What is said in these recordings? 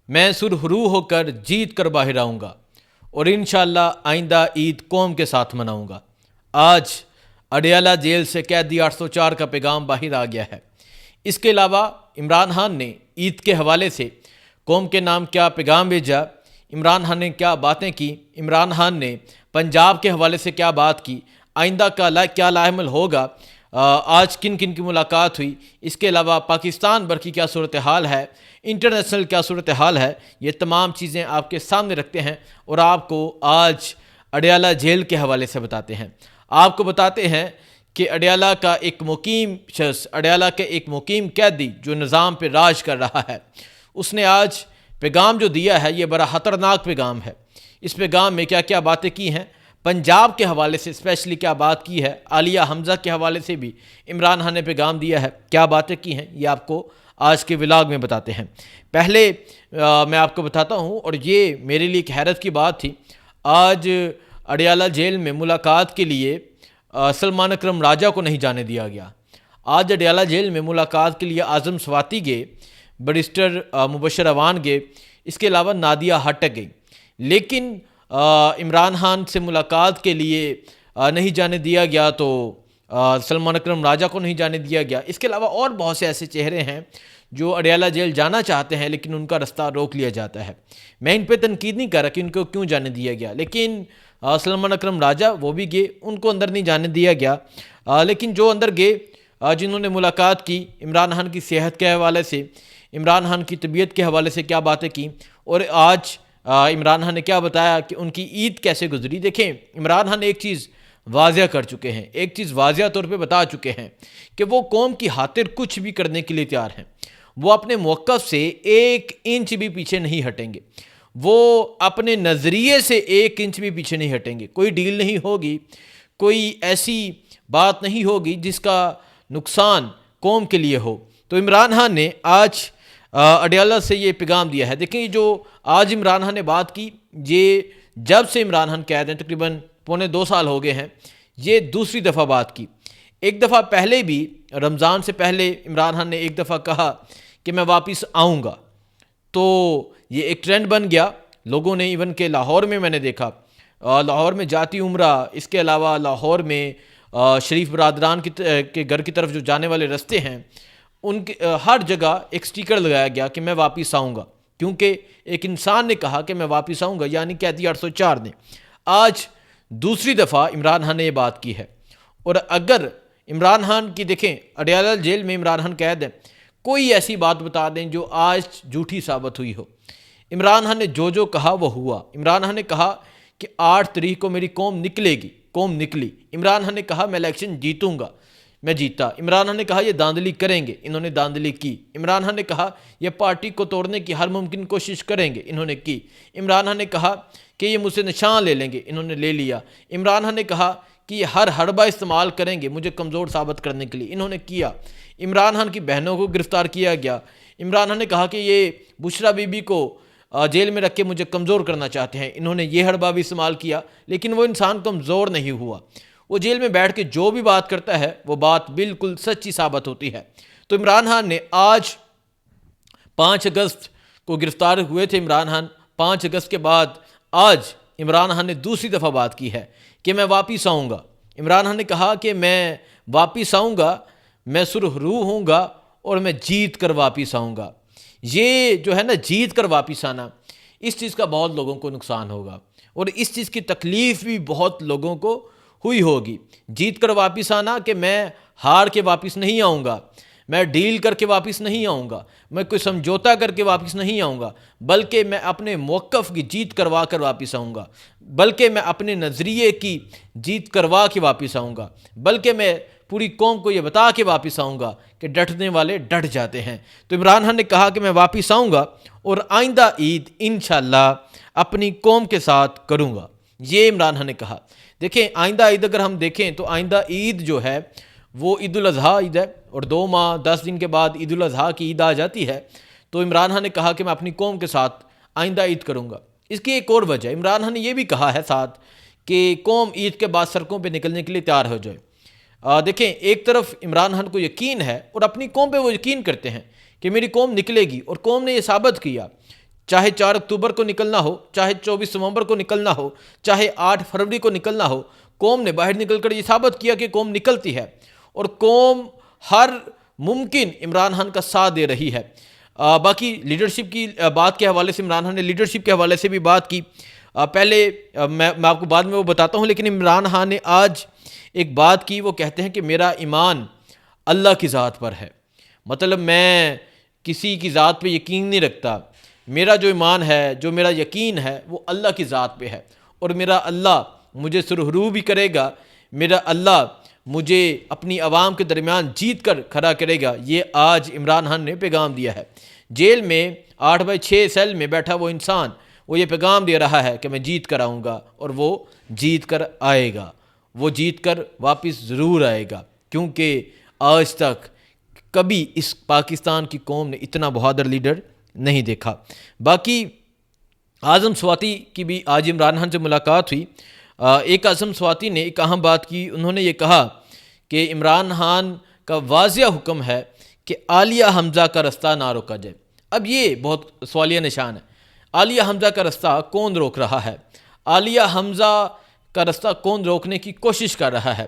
میں سرخرو ہو کر جیت کر باہر آؤں گا اور انشاءاللہ آئندہ عید قوم کے ساتھ مناؤں گا۔ آج اڈیالہ جیل سے قیدی 804 کا پیغام باہر آ گیا ہے۔ اس کے علاوہ عمران خان نے عید کے حوالے سے قوم کے نام کیا پیغام بھیجا، عمران خان نے کیا باتیں کی، عمران خان نے پنجاب کے حوالے سے کیا بات کی، آئندہ کا کیا لاحمل ہوگا، آج کن کن کی ملاقات ہوئی، اس کے علاوہ پاکستان بھر کی کیا صورتحال ہے، انٹرنیشنل کیا صورتحال ہے، یہ تمام چیزیں آپ کے سامنے رکھتے ہیں اور آپ کو آج اڈیالہ جیل کے حوالے سے بتاتے ہیں۔ آپ کو بتاتے ہیں کہ اڈیالہ کا ایک مقیم شخص، اڈیالہ کے ایک مقیم قیدی جو نظام پہ راج کر رہا ہے، اس نے آج پیغام جو دیا ہے یہ بڑا خطرناک پیغام ہے۔ اس پیغام میں کیا کیا باتیں کی ہیں، پنجاب کے حوالے سے اسپیشلی کیا بات کی ہے، عالیہ حمزہ کے حوالے سے بھی عمران خان نے پیغام دیا ہے، کیا باتیں کی ہیں، یہ آپ کو آج کے ولاگ میں بتاتے ہیں۔ پہلے میں آپ کو بتاتا ہوں، اور یہ میرے لیے ایک حیرت کی بات تھی، آج اڈیالہ جیل میں ملاقات کے لیے سلمان اکرم راجہ کو نہیں جانے دیا گیا۔ آج اڈیالہ جیل میں ملاقات کے لیے اعظم سواتی گئے، بریسٹر مبشر اعوان گئے، اس کے علاوہ نادیہ ہٹک گئی، لیکن عمران خان سے ملاقات کے لیے نہیں جانے دیا گیا، تو سلمان اکرم راجہ کو نہیں جانے دیا گیا۔ اس کے علاوہ اور بہت سے ایسے چہرے ہیں جو اڈیالہ جیل جانا چاہتے ہیں لیکن ان کا رستہ روک لیا جاتا ہے۔ میں ان پہ تنقید نہیں کر رہا کہ ان کو کیوں جانے دیا گیا، لیکن سلمان اکرم راجہ وہ بھی گئے، ان کو اندر نہیں جانے دیا گیا، لیکن جو اندر گئے، جنہوں نے ملاقات کی، عمران خان کی صحت کے حوالے سے، عمران خان کی طبیعت کے حوالے سے کیا باتیں کی، اور آج عمران خان نے کیا بتایا کہ ان کی عید کیسے گزری۔ دیکھیں، عمران خان ایک چیز واضح کر چکے ہیں، ایک چیز واضح طور پہ بتا چکے ہیں کہ وہ قوم کی خاطر کچھ بھی کرنے کے لیے تیار ہیں۔ وہ اپنے موقف سے 1 انچ بھی پیچھے نہیں ہٹیں گے، وہ اپنے نظریے سے 1 انچ بھی پیچھے نہیں ہٹیں گے۔ کوئی ڈیل نہیں ہوگی، کوئی ایسی بات نہیں ہوگی جس کا نقصان قوم کے لیے ہو۔ تو عمران خان نے آج اڈیالہ سے یہ پیغام دیا ہے۔ دیکھیں، جو آج عمران خان نے بات کی، یہ جب سے عمران خان قید ہیں تقریباً 2.25 سال ہو گئے ہیں، یہ دوسری دفعہ بات کی۔ ایک دفعہ پہلے بھی رمضان سے پہلے عمران خان نے ایک دفعہ کہا کہ میں واپس آؤں گا، تو یہ ایک ٹرینڈ بن گیا لوگوں نے، ایون کہ لاہور میں نے دیکھا، لاہور میں جاتی عمرہ، اس کے علاوہ لاہور میں شریف برادران کے گھر کی طرف جو جانے والے رستے ہیں، ان کے ہر جگہ ایک سٹیکر لگایا گیا کہ میں واپس آؤں گا، کیونکہ ایک انسان نے کہا کہ میں واپس آؤں گا، یعنی قیدی 804 نے۔ آج دوسری دفعہ عمران خان نے یہ بات کی ہے، اور اگر عمران خان کی، دیکھیں اڈیالہ جیل میں عمران خان قید ہے، کوئی ایسی بات بتا دیں جو آج جھوٹی ثابت ہوئی ہو۔ عمران خان نے جو کہا وہ ہوا۔ عمران خان نے کہا کہ 8 تاریخ کو میری قوم نکلے گی، قوم نکلی۔ عمران خان نے کہا میں الیکشن جیتوں گا، میں جیتا۔ عمران خان نے کہا یہ داندلی کریں گے، انہوں نے داندلی کی۔ عمران خان نے کہا یہ پارٹی کو توڑنے کی ہر ممکن کوشش کریں گے، انہوں نے کی۔ عمران خان نے کہا کہ یہ مجھ سے نشان لے لیں گے، انہوں نے لے لیا۔ عمران خان نے کہا کہ یہ ہر حربہ استعمال کریں گے مجھے کمزور ثابت کرنے کے لیے، انہوں نے کیا۔ عمران خان کی بہنوں کو گرفتار کیا گیا۔ عمران خان نے کہا کہ یہ بشرا بی بی کو جیل میں رکھ کے مجھے کمزور کرنا چاہتے ہیں، انہوں نے یہ حربہ بھی استعمال کیا، لیکن وہ انسان کمزور نہیں ہوا۔ وہ جیل میں بیٹھ کے جو بھی بات کرتا ہے وہ بات بالکل سچی ثابت ہوتی ہے۔ تو عمران خان نے آج 5 اگست کو گرفتار ہوئے تھے عمران خان، 5 اگست کے بعد آج عمران خان نے دوسری دفعہ بات کی ہے کہ میں واپس آؤں گا۔ عمران خان نے کہا کہ میں واپس آؤں گا، میں سرخرو ہوں گا اور میں جیت کر واپس آؤں گا۔ یہ جو ہے نا، جیت کر واپس آنا، اس چیز کا بہت لوگوں کو نقصان ہوگا، اور اس چیز کی تکلیف بھی بہت لوگوں کو ہوئی ہوگی۔ جیت کر واپس آنا کہ میں ہار کے واپس نہیں آؤں گا، میں ڈیل کر کے واپس نہیں آؤں گا، میں کوئی سمجھوتا کر کے واپس نہیں آؤں گا، بلکہ میں اپنے موقف کی جیت کروا کر واپس آؤں گا، بلکہ میں اپنے نظریے کی جیت کروا کے واپس آؤں گا، بلکہ میں پوری قوم کو یہ بتا کے واپس آؤں گا کہ ڈٹنے والے ڈٹ جاتے ہیں۔ تو عمران خان نے کہا کہ میں واپس آؤں گا اور آئندہ عید انشاءاللہ اپنی قوم کے ساتھ کروں گا، یہ عمران خان نے کہا۔ دیکھیں، آئندہ عید اگر ہم دیکھیں تو آئندہ عید جو ہے وہ عید الاضحیٰ عید ہے، اور 2 ماہ 10 دن کے بعد عید الاضحیٰ کی عید آ جاتی ہے۔ تو عمران خان نے کہا کہ میں اپنی قوم کے ساتھ آئندہ عید کروں گا۔ اس کی ایک اور وجہ، عمران خان نے یہ بھی کہا ہے ساتھ کہ قوم عید کے بعد سڑکوں پہ نکلنے کے لیے تیار ہو جائے۔ دیکھیں، ایک طرف عمران خان کو یقین ہے اور اپنی قوم پہ وہ یقین کرتے ہیں کہ میری قوم نکلے گی، اور قوم نے یہ ثابت کیا چاہے 4 اکتوبر کو نکلنا ہو، چاہے 24 نومبر کو نکلنا ہو، چاہے 8 فروری کو نکلنا ہو، قوم نے باہر نکل کر یہ ثابت کیا کہ قوم نکلتی ہے، اور قوم ہر ممکن عمران خان کا ساتھ دے رہی ہے۔ باقی لیڈرشپ کی بات کے حوالے سے عمران خان نے لیڈرشپ کے حوالے سے بھی بات کی، پہلے میں آپ کو بعد میں وہ بتاتا ہوں، لیکن عمران خان نے آج ایک بات کی، وہ کہتے ہیں کہ میرا ایمان اللہ کی ذات پر ہے، مطلب میں کسی کی ذات پہ یقین نہیں رکھتا، میرا جو ایمان ہے، جو میرا یقین ہے وہ اللہ کی ذات پہ ہے، اور میرا اللہ مجھے سرخرو بھی کرے گا، میرا اللہ مجھے اپنی عوام کے درمیان جیت کر کھڑا کرے گا۔ یہ آج عمران خان نے پیغام دیا ہے۔ جیل میں 8/6 سیل میں بیٹھا وہ انسان وہ یہ پیغام دے رہا ہے کہ میں جیت کر آؤں گا، اور وہ جیت کر آئے گا، وہ جیت کر واپس ضرور آئے گا، کیونکہ آج تک کبھی اس پاکستان کی قوم نے اتنا بہادر لیڈر نہیں دیکھا۔ باقی اعظم سواتی کی بھی آج عمران خان سے ملاقات ہوئی۔ ایک اعظم سواتی نے ایک اہم بات کی، انہوں نے یہ کہا کہ عمران خان کا واضح حکم ہے کہ عالیہ حمزہ کا رستہ نہ روکا جائے۔ اب یہ بہت سوالیہ نشان ہے، عالیہ حمزہ کا رستہ کون روک رہا ہے؟ عالیہ حمزہ کا رستہ کون روکنے کی کوشش کر رہا ہے؟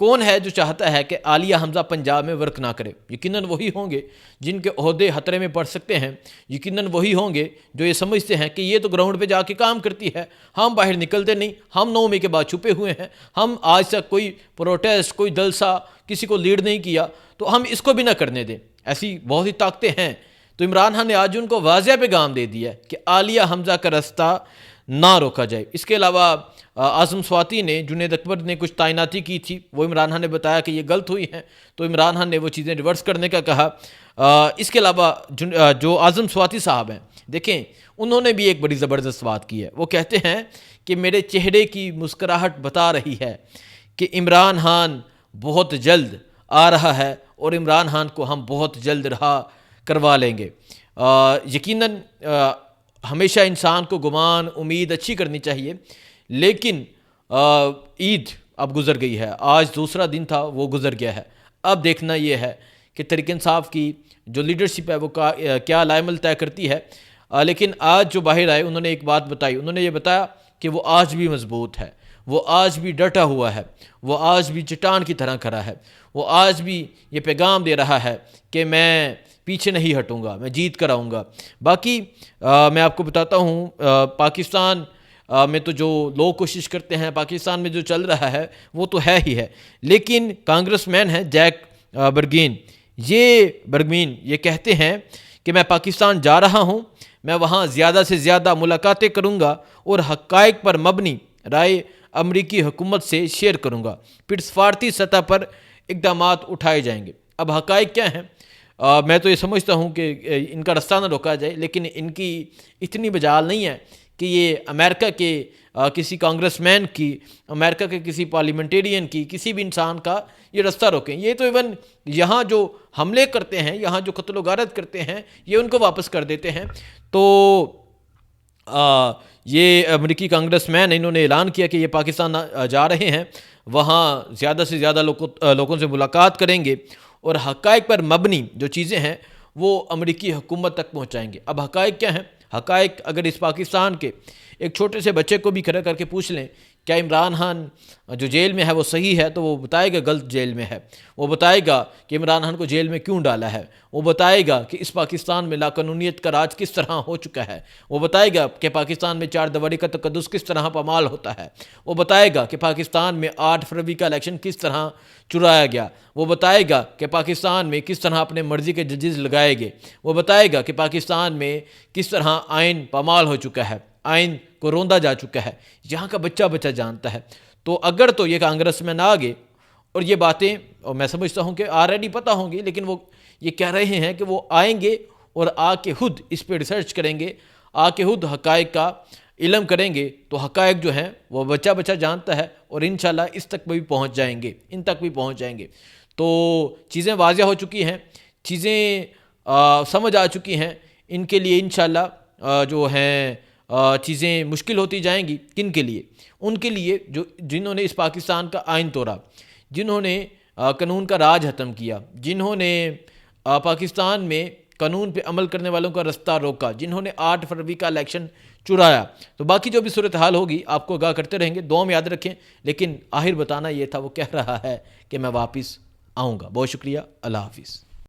کون ہے جو چاہتا ہے کہ عالیہ حمزہ پنجاب میں ورک نہ کرے؟ یقیناً وہی ہوں گے جن کے عہدے خطرے میں پڑ سکتے ہیں، یقیناً وہی ہوں گے جو یہ سمجھتے ہیں کہ یہ تو گراؤنڈ پہ جا کے کام کرتی ہے، ہم باہر نکلتے نہیں، ہم 9 مئی کے بعد چھپے ہوئے ہیں، ہم آج تک کوئی پروٹیسٹ، کوئی جلسہ کسی کو لیڈ نہیں کیا، تو ہم اس کو بھی نہ کرنے دیں۔ ایسی بہت سی طاقتیں ہیں۔ تو عمران خان نے آج ان کو واضح پیغام دے دیا کہ عالیہ حمزہ کا رستہ نہ روکا جائے۔ اس کے علاوہ اعظم سواتی نے، جنید اکبر نے کچھ تعیناتی کی تھی، وہ عمران خان نے بتایا کہ یہ غلط ہوئی ہیں، تو عمران خان نے وہ چیزیں ریورس کرنے کا کہا۔ اس کے علاوہ جو اعظم سواتی صاحب ہیں، دیکھیں انہوں نے بھی ایک بڑی زبردست بات کی ہے۔ وہ کہتے ہیں کہ میرے چہرے کی مسکراہٹ بتا رہی ہے کہ عمران خان بہت جلد آ رہا ہے، اور عمران خان کو ہم بہت جلد رہا کروا لیں گے۔ یقیناً ہمیشہ انسان کو گمان، امید اچھی کرنی چاہیے، لیکن عید اب گزر گئی ہے، آج دوسرا دن تھا وہ گزر گیا ہے۔ اب دیکھنا یہ ہے کہ تحریک انصاف کی جو لیڈرشپ ہے وہ کیا لائے عمل طے کرتی ہے۔ لیکن آج جو باہر آئے انہوں نے ایک بات بتائی، انہوں نے یہ بتایا کہ وہ آج بھی مضبوط ہے، وہ آج بھی ڈٹا ہوا ہے، وہ آج بھی چٹان کی طرح کھڑا ہے، وہ آج بھی یہ پیغام دے رہا ہے کہ میں پیچھے نہیں ہٹوں گا، میں جیت کر آؤں گا۔ باقی میں آپ کو بتاتا ہوں، پاکستان میں تو جو لوگ کوشش کرتے ہیں، پاکستان میں جو چل رہا ہے وہ تو ہے ہی ہے، لیکن کانگریس مین ہے جیک برگمین، یہ کہتے ہیں کہ میں پاکستان جا رہا ہوں، میں وہاں زیادہ سے زیادہ ملاقاتیں کروں گا اور حقائق پر مبنی رائے امریکی حکومت سے شیئر کروں گا، پھر سفارتی سطح پر اقدامات اٹھائے جائیں گے۔ اب حقائق کیا ہیں؟ میں تو یہ سمجھتا ہوں کہ ان کا رستہ نہ روکا جائے، لیکن ان کی اتنی مجال نہیں ہے کہ یہ امریکہ کے کسی کانگریس مین کی، امریکہ کے کسی پارلیمنٹیرین کی، کسی بھی انسان کا یہ رستہ روکیں۔ یہ تو ایون یہاں جو حملے کرتے ہیں، یہاں جو قتل و غارت کرتے ہیں، یہ ان کو واپس کر دیتے ہیں۔ تو یہ امریکی کانگریس مین انہوں نے اعلان کیا کہ یہ پاکستان جا رہے ہیں، وہاں زیادہ سے زیادہ لوگوں سے ملاقات کریں گے، اور حقائق پر مبنی جو چیزیں ہیں وہ امریکی حکومت تک پہنچائیں گے۔ اب حقائق کیا ہیں؟ حقائق اگر اس پاکستان کے ایک چھوٹے سے بچے کو بھی کھڑا کر کے پوچھ لیں کیا عمران خان جو جیل میں ہے وہ صحیح ہے، تو وہ بتائے گا غلط جیل میں ہے، وہ بتائے گا کہ عمران خان کو جیل میں کیوں ڈالا ہے، وہ بتائے گا کہ اس پاکستان میں لاقانونیت کا راج کس طرح ہو چکا ہے، وہ بتائے گا کہ پاکستان میں 4 دیواری کا تقدس کس طرح پامال ہوتا ہے، وہ بتائے گا کہ پاکستان میں 8 فروری کا الیکشن کس طرح چرایا گیا، وہ بتائے گا کہ پاکستان میں کس طرح اپنے مرضی کے ججز لگائے گئے، وہ بتائے گا کہ پاکستان میں کس طرح آئین پامال ہو چکا ہے، آئین کو روندا جا چکا ہے، یہاں کا بچہ جانتا ہے۔ تو اگر تو یہ کانگریس میں نہ آگے، اور یہ باتیں اور میں سمجھتا ہوں کہ آلریڈی پتہ ہوں گی، لیکن وہ یہ کہہ رہے ہیں کہ وہ آئیں گے اور آ کے خود اس پہ ریسرچ کریں گے، آ کے خود حقائق کا علم کریں گے، تو حقائق جو ہیں وہ بچہ جانتا ہے، اور انشاءاللہ اس تک بھی پہنچ جائیں گے، ان تک بھی پہنچ جائیں گے۔ تو چیزیں واضح ہو چکی ہیں، چیزیں سمجھ آ چکی ہیں، ان کے لیے انشاءاللہ جو ہیں چیزیں مشکل ہوتی جائیں گی۔ کن کے لیے؟ ان کے لیے جنہوں نے اس پاکستان کا آئین توڑا، جنہوں نے قانون کا راج ختم کیا، جنہوں نے پاکستان میں قانون پہ عمل کرنے والوں کا رستہ روکا، جنہوں نے 8 فروری کا الیکشن چرایا۔ تو باقی جو بھی صورتحال ہوگی آپ کو آگاہ کرتے رہیں گے، دعاؤں میں یاد رکھیں، لیکن آخر بتانا یہ تھا، وہ کہہ رہا ہے کہ میں واپس آؤں گا۔ بہت شکریہ، اللہ حافظ۔